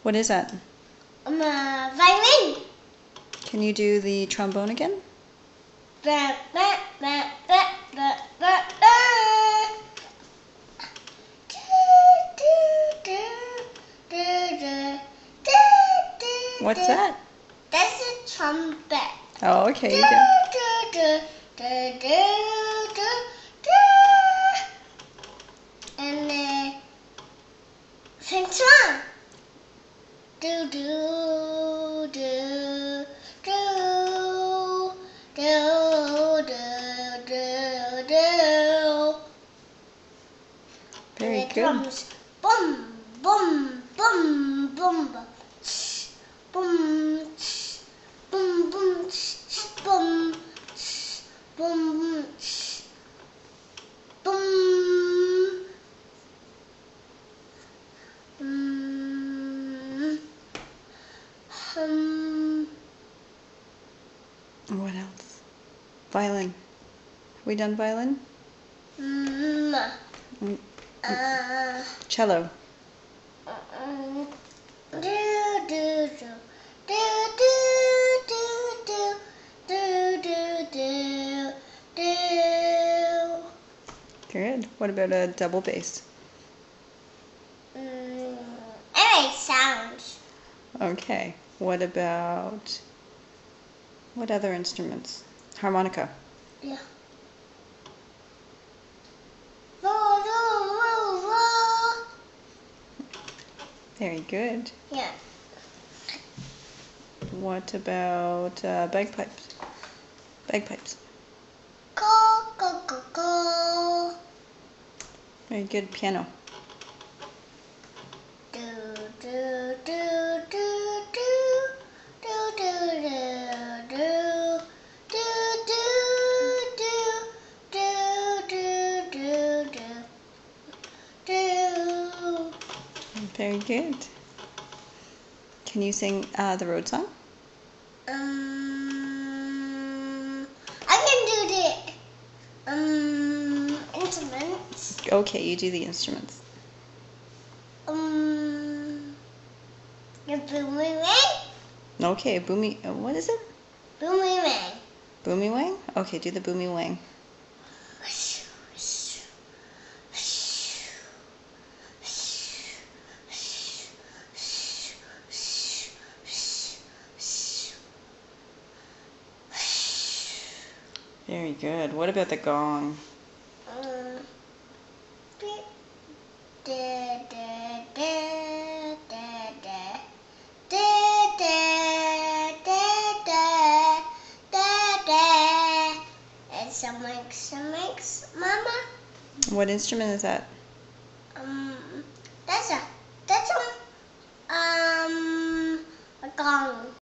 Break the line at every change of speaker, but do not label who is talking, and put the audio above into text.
What is that?
Violin.
Can you do the trombone again? What's that?
That's a trumpet.
Oh, okay. You do.
And then sing song. Do do do do do do do do.
Very
And the
good.
drums. Boom boom boom boom boom. Boom boom boom boom boom boom.
What else? Violin. Have we done violin? Cello. Good. What about a double bass?
I make sounds.
Okay. What about what other instruments? Harmonica.
Yeah.
Very good.
Yeah.
What about bagpipes? Bagpipes.
Go go go go.
Very good. Piano.
Do do do do do do do do do do do do do do.
Very good. Can you sing the road song?
I can do the instruments.
Okay, you do the instruments.
The boomerang.
Okay, boomy. What is it?
Boomerang.
Boomy wang? Okay, do the boomy wang. Very good. What about the gong?
It makes, Mama.
What instrument is that?
That's a